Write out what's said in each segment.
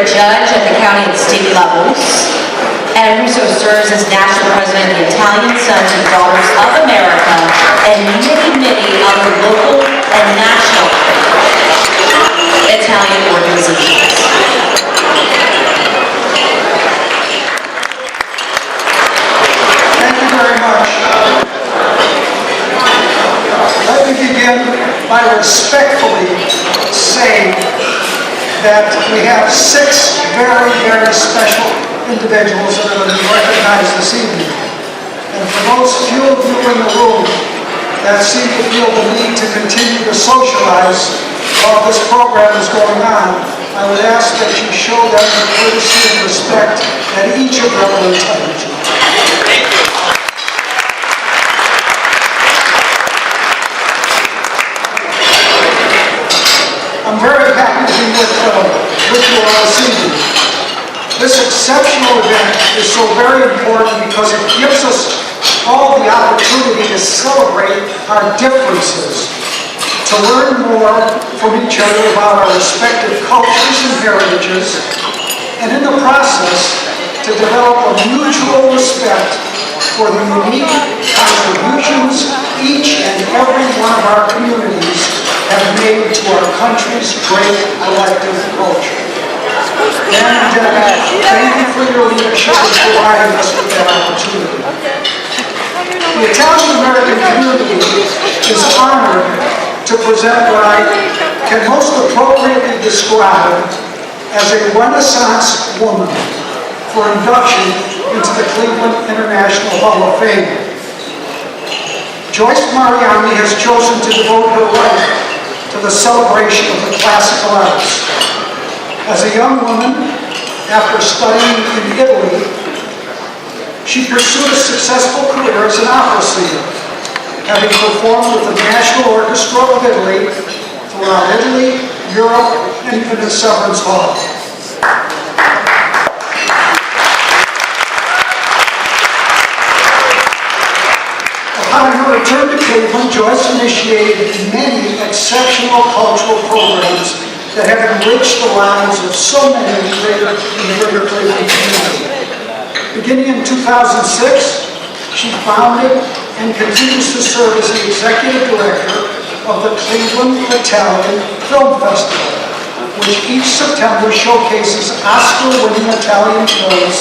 Judge at the county and state levels, and Russo serves as national president of the Italian Sons and Daughters of America and many other local and national Italian organizations. Thank you very much. Let me begin by respectfully saying that we have 6 very special individuals that are going to be recognized this evening. And for those few of you in the room that seem to feel the need to continue to socialize while this program is going on, I would ask that you show them the courtesy and respect that each of them are entitled to. I'm very happy to be with you all this evening. This exceptional event is so very important because it gives us all the opportunity to celebrate our differences, to learn more from each other about our respective cultures and heritages, and in the process, to develop a mutual respect for the unique contributions each and every one of our communities have made to our country's great collective culture. And thank you for your leadership in providing us with that opportunity. The Italian-American community is honored to present what I can most appropriately describe as a Renaissance woman for induction into the Cleveland International Hall of Fame. Joyce Mariani has chosen to devote her life to the celebration of the classical arts. As a young woman, after studying in Italy, she pursued a successful career as an opera singer, having performed with the National Orchestra of Italy throughout Italy, Europe, and even in Severance Hall. Upon her return to Cleveland, Joyce initiated many exceptional cultural programs that have enriched the lives of so many in the greater Cleveland community. Beginning in 2006, she founded and continues to serve as the executive director of the Cleveland Italian Film Festival, which each September showcases Oscar-winning Italian films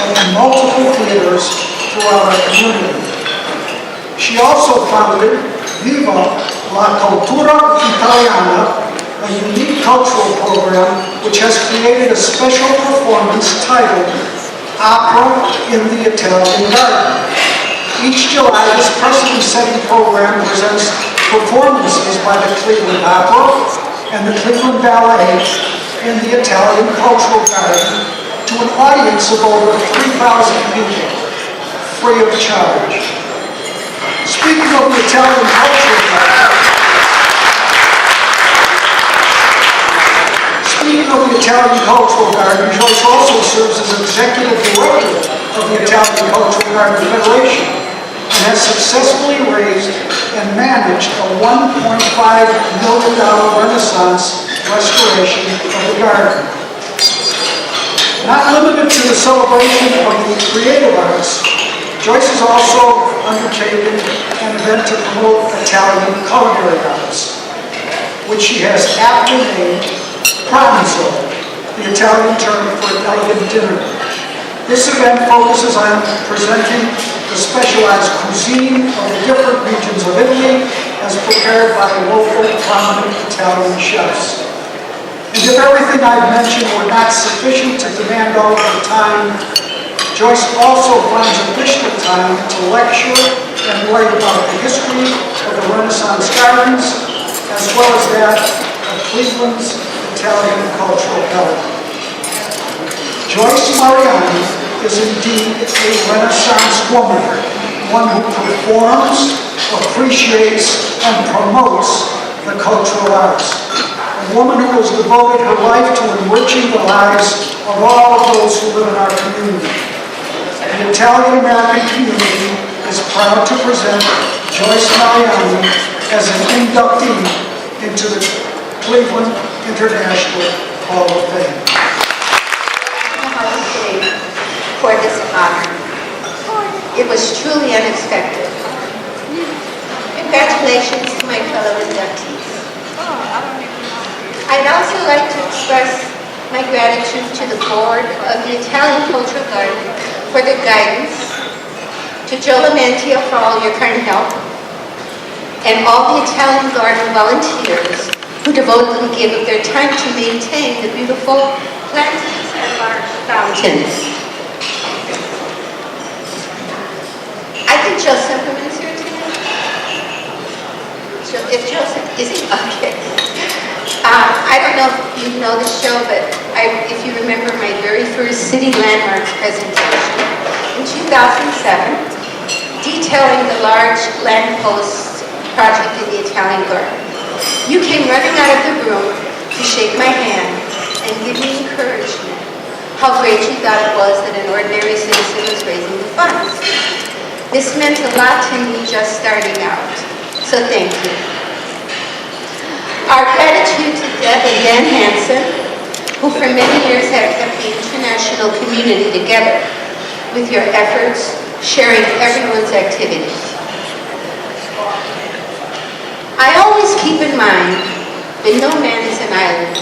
at multiple theaters throughout our community. She also founded Viva la Cultura Italiana, a unique cultural program which has created a special performance titled Opera in the Italian Garden. Each July, this precedent-setting program presents performances by the Cleveland Opera and the Cleveland Ballet in the Italian Cultural Garden to an audience of over 3,000 people, free of charge. Speaking of the Italian Cultural Garden, Joyce also serves as executive director of the Italian Cultural Garden Federation and has successfully raised and managed a $1.5 million Renaissance restoration of the garden. Not limited to the celebration of the creative arts, Joyce has also undertaken an event to promote Italian culinary arts, which she has aptly named pranzo, the Italian term for an elegant dinner. This event focuses on presenting the specialized cuisine of the different regions of Italy as prepared by local prominent Italian chefs. And if everything I've mentioned were not sufficient to demand all of her time, Joyce also finds additional time to lecture and write about the history of the Renaissance gardens, as well as that of Cleveland's Italian cultural heritage. Joyce Mariani is indeed a Renaissance woman, one who performs, appreciates, and promotes the cultural arts. A woman who has devoted her life to enriching the lives of all of those who live in our community. The Italian-American community is proud to present Joyce Mariani as an inductee into the Cleveland International Hall of Fame. for this honor. It was truly unexpected. Congratulations to my fellow inductees. I'd also like to express my gratitude to the board of the Italian Cultural Garden for their guidance, to Joe Lamantia for all your kind help, and all the Italian Garden volunteers who devotedly give of their time to maintain the beautiful plantings and large fountains. I think Joe Semperman's here today. If Joseph isn't, okay. I don't know if you know the show, but if you remember my very first City Landmarks presentation in 2007, detailing the large lamppost project in the Italian Garden. You came running out of the room to shake my hand and give me encouragement how great you thought it was that an ordinary citizen was raising the funds. This meant a lot to me just starting out, so thank you. Our gratitude to Deb and Dan Hansen, who for many years have kept the international community together with your efforts, sharing everyone's activities. I always keep in mind that no man is an island.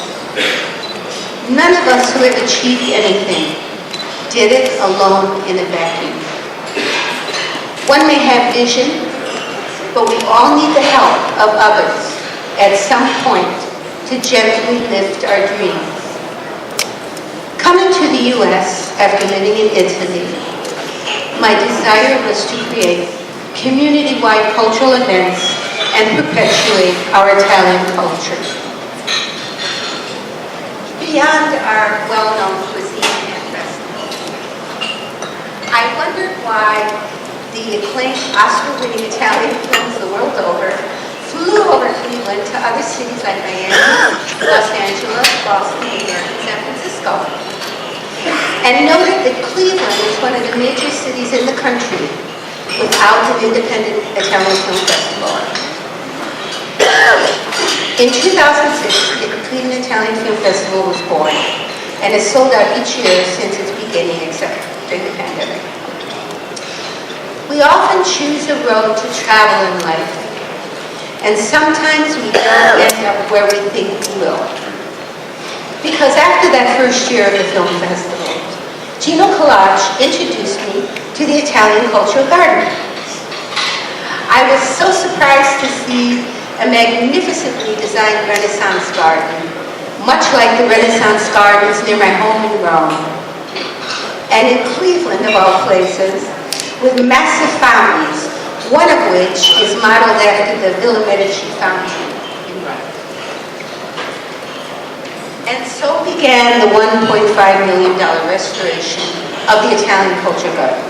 None of us who have achieved anything did it alone in a vacuum. One may have vision, but we all need the help of others at some point to gently lift our dreams. Coming to the U.S. after living in Italy, my desire was to create community-wide cultural events and perpetuate our Italian culture. Beyond our well-known cuisine and festivals, I wondered why the acclaimed Oscar-winning Italian films the world over flew over Cleveland to other cities like Miami, Los Angeles, Boston, New York, and San Francisco, and noted that Cleveland is one of the major cities in the country without an independent Italian film festival. In 2006, the Cleveland Italian Film Festival was born and has sold out each year since its beginning, except during the pandemic. We often choose a road to travel in life, and sometimes we don't end up where we think we will. Because after that first year of the film festival, Gino Collage introduced me to the Italian Cultural Garden. I was so surprised to see a magnificently designed Renaissance garden, much like the Renaissance gardens near my home in Rome. And in Cleveland, of all places, with massive fountains, one of which is modeled after the Villa Medici fountain in Rome. And so began the $1.5 million restoration of the Italian Cultural Garden.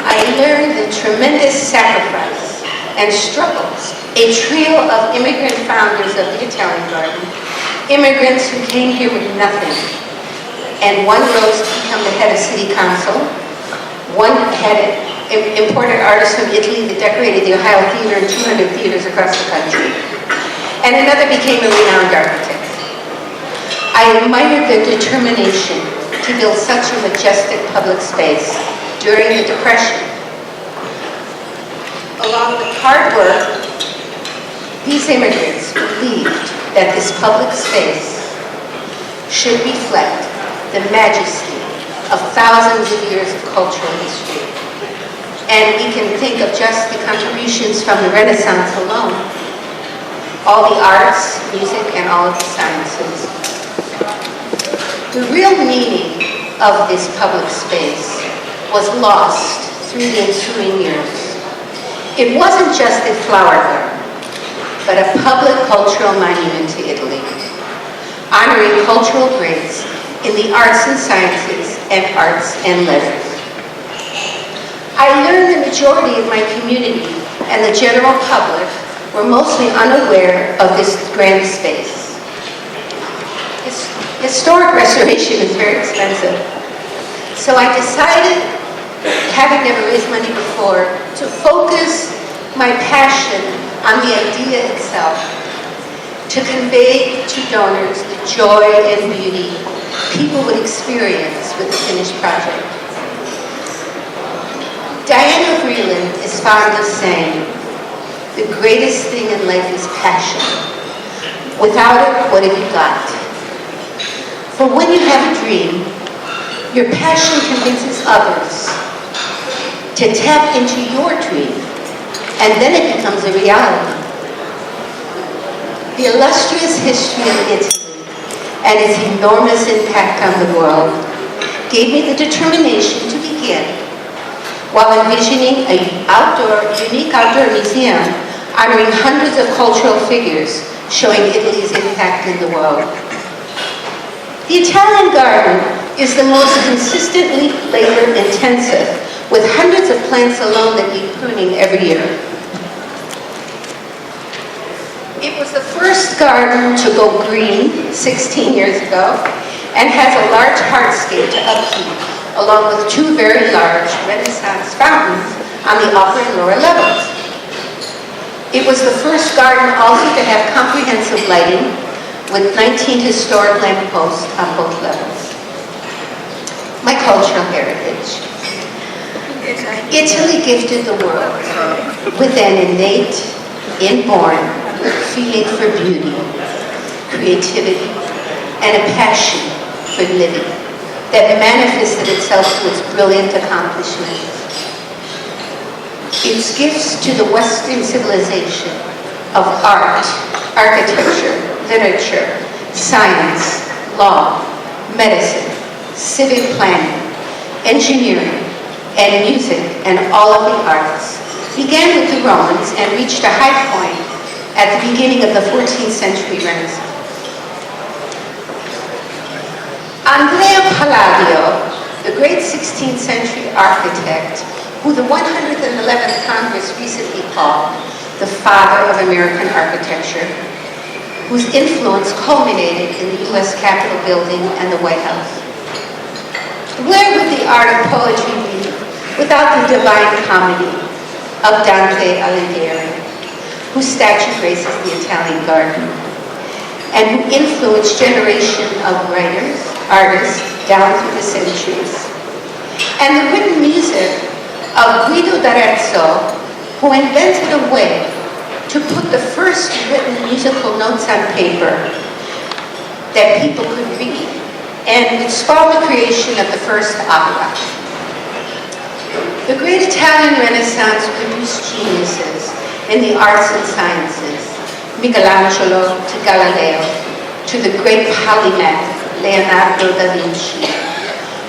I learned the tremendous sacrifice and struggles a trio of immigrant founders of the Italian Garden, immigrants who came here with nothing, and one rose to become the head of city council, one had imported artists from Italy that decorated the Ohio Theater and 200 theaters across the country, and another became a renowned architect. I admired their determination to build such a majestic public space during the Depression. Along with hard work, these immigrants believed that this public space should reflect the majesty of thousands of years of cultural history. And we can think of just the contributions from the Renaissance alone, all the arts, music, and all of the sciences. The real meaning of this public space was lost through the ensuing years. It wasn't just a flower garden, but a public cultural monument to Italy, honoring cultural greats in the arts and sciences and arts and letters. I learned the majority of my community and the general public were mostly unaware of this grand space. Historic restoration is very expensive. So I decided, having never raised money before, to focus my passion on the idea itself, to convey to donors the joy and beauty, people would experience with the finished project. Diana Vreeland is fond of saying, the greatest thing in life is passion. Without it, what have you got? For when you have a dream, your passion convinces others to tap into your dream, and then it becomes a reality. The illustrious history of Italy and its enormous impact on the world gave me the determination to begin, while envisioning a unique outdoor museum honoring hundreds of cultural figures showing Italy's impact in the world. The Italian garden is the most consistently labor-intensive, with hundreds of plants alone that need pruning every year. It was the first garden to go green 16 years ago and has a large hardscape to upkeep, along with two very large Renaissance fountains on the upper and lower levels. It was the first garden also to have comprehensive lighting with 19 historic lampposts on both levels. My cultural heritage. Italy gifted the world with an innate, inborn feeling for beauty, creativity, and a passion for living that manifested itself through its brilliant accomplishments. Its gifts to the Western civilization of art, architecture, literature, science, law, medicine, civic planning, engineering, and music, and all of the arts began with the Romans and reached a high point at the beginning of the 14th century Renaissance. Andrea Palladio, the great 16th century architect, who the 111th Congress recently called the father of American architecture, whose influence culminated in the U.S. Capitol building and the White House. Where would the art of poetry be without the divine comedy of Dante Alighieri, whose statue graces the Italian garden, and who influenced generations of writers, artists, down through the centuries. And the written music of Guido d'Arezzo, who invented a way to put the first written musical notes on paper that people could read, and which spawned the creation of the first opera. The great Italian Renaissance produced geniuses in the arts and sciences, Michelangelo to Galileo, to the great polymath Leonardo da Vinci,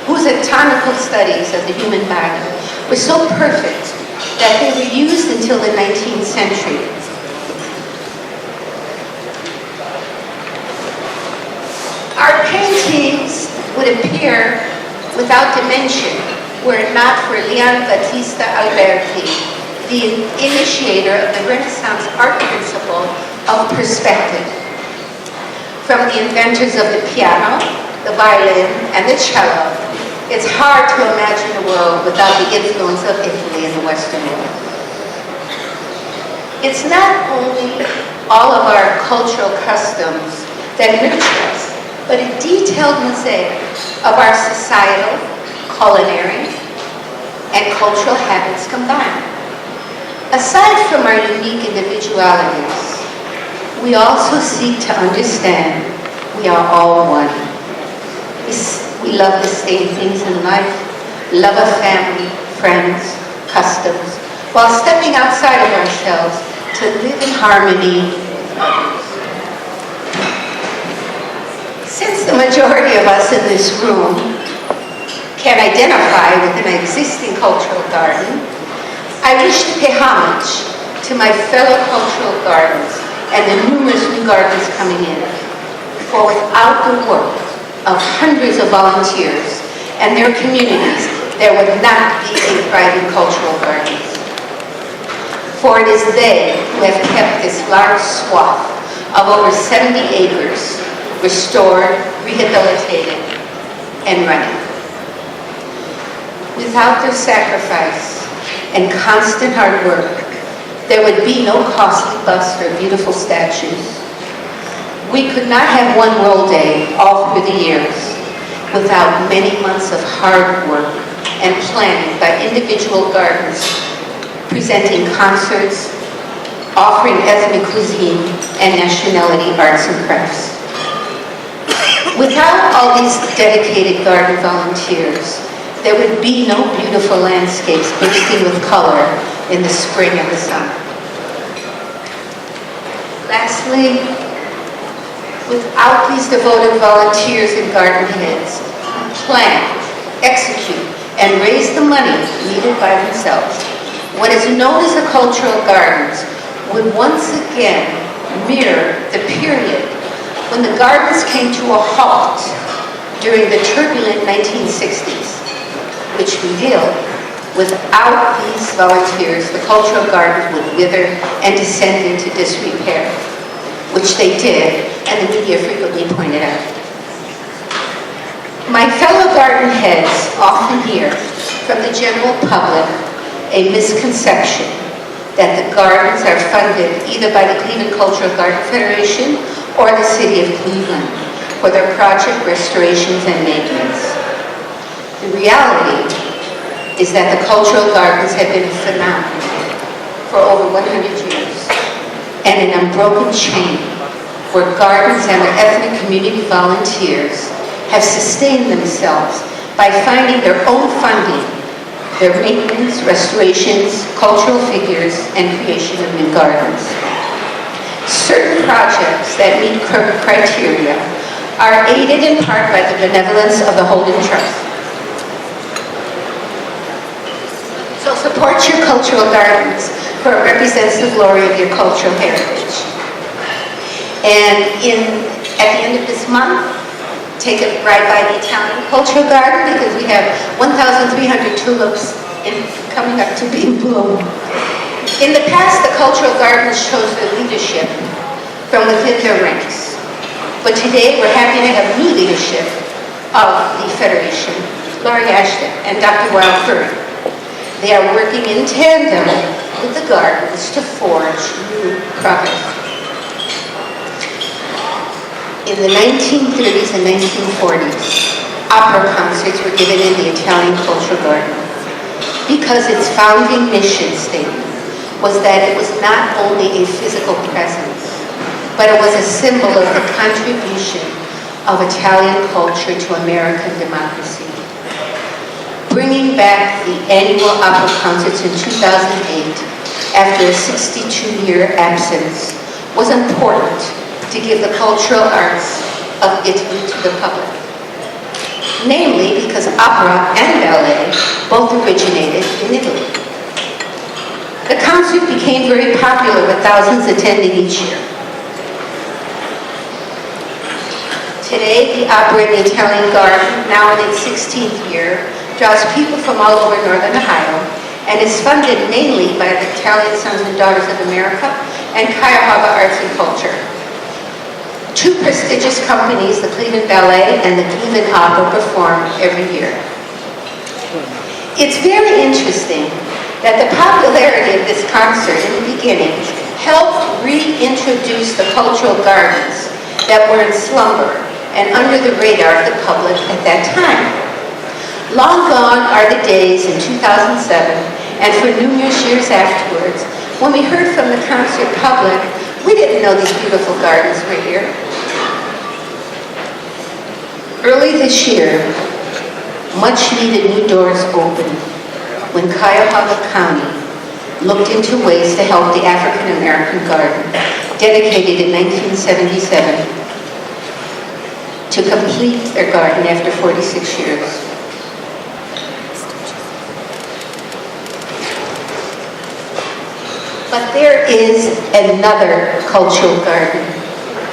whose anatomical studies of the human body were so perfect that they were used until the 19th century. Our paintings would appear without dimension were it not for Leon Battista Alberti, the initiator of the Renaissance art principle of perspective. From the inventors of the piano, the violin, and the cello, it's hard to imagine a world without the influence of Italy in the Western world. It's not only all of our cultural customs that nurture us, but a detailed mosaic of our societal, culinary, and cultural habits combined. Aside from our unique individualities, we also seek to understand we are all one. We love the same things in life, love of family, friends, customs, while stepping outside of ourselves to live in harmony with others. Since the majority of us in this room can identify with an existing cultural garden, I wish to pay homage to my fellow cultural gardens and the numerous new gardens coming in. For without the work of hundreds of volunteers and their communities, there would not be a thriving cultural gardens. For it is they who have kept this large swath of over 70 acres restored, rehabilitated, and running. Without their sacrifice and constant hard work, there would be no costly busts or beautiful statues. We could not have one World Day all through the years without many months of hard work and planning by individual gardens, presenting concerts, offering ethnic cuisine and nationality arts and crafts. Without all these dedicated garden volunteers, there would be no beautiful landscapes bursting with color in the spring and the summer. Lastly, without these devoted volunteers and garden heads who plan, execute, and raise the money needed by themselves, what is known as the cultural gardens would once again mirror the period when the gardens came to a halt during the turbulent 1960s, which revealed without these volunteers, the cultural gardens would wither and descend into disrepair, which they did, and the media frequently pointed out. My fellow garden heads often hear from the general public a misconception that the gardens are funded either by the Cleveland Cultural Garden Federation or the City of Cleveland for their project restorations and maintenance. The reality is that the cultural gardens have been a phenomenon for over 100 years and an unbroken chain where gardens and their ethnic community volunteers have sustained themselves by finding their own funding, their maintenance, restorations, cultural figures, and creation of new gardens. Certain projects that meet criteria are aided in part by the benevolence of the Holden Trust. So support your cultural gardens, for it represents the glory of your cultural heritage. And at the end of this month, take a ride by the Italian Cultural Garden because we have 1,300 tulips coming up to be in bloom. In the past, the cultural gardens chose their leadership from within their ranks. But today, we're happy to have new leadership of the Federation, Laurie Ashton and Dr. Wild Curry. They are working in tandem with the gardens to forge new progress. In the 1930s and 1940s, opera concerts were given in the Italian Cultural Garden because its founding mission statement was that it was not only a physical presence, but it was a symbol of the contribution of Italian culture to American democracy. Bringing back the annual opera concerts in 2008 after a 62-year absence was important to give the cultural arts of Italy to the public. Namely, because opera and ballet both originated in Italy. The concert became very popular with thousands attending each year. Today, the opera in the Italian Garden, now in its 16th year, draws people from all over Northern Ohio and is funded mainly by the Italian Sons and Daughters of America and Cuyahoga Arts and Culture. Two prestigious companies, the Cleveland Ballet and the Cleveland Opera, perform every year. It's very interesting that the popularity of this concert in the beginning helped reintroduce the cultural gardens that were in slumber and under the radar of the public at that time. Long gone are the days in 2007 and for numerous years afterwards when we heard from the concert public, we didn't know these beautiful gardens were here. Early this year, much needed new doors opened when Cuyahoga County looked into ways to help the African American Garden, dedicated in 1977, to complete their garden after 46 years. But there is another cultural garden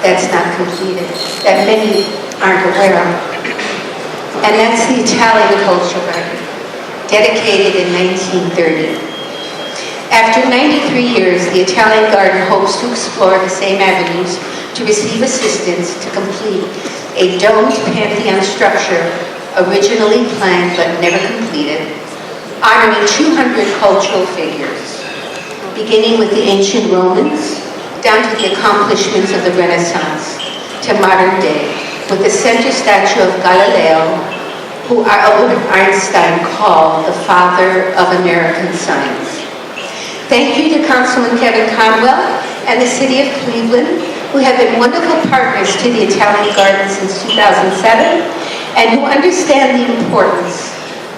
that's not completed, that many aren't aware of. And that's the Italian Cultural Garden, dedicated in 1930. After 93 years, the Italian Garden hopes to explore the same avenues to receive assistance to complete a domed Pantheon structure originally planned but never completed, honoring 200 cultural figures, beginning with the ancient Romans, down to the accomplishments of the Renaissance, to modern day, with the center statue of Galileo, who Albert Einstein called the father of American science. Thank you to Councilman Kevin Conwell and the City of Cleveland, who have been wonderful partners to the Italian Garden since 2007, and who understand the importance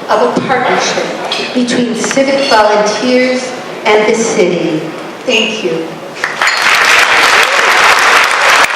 of a partnership between civic volunteers and the city. Thank you.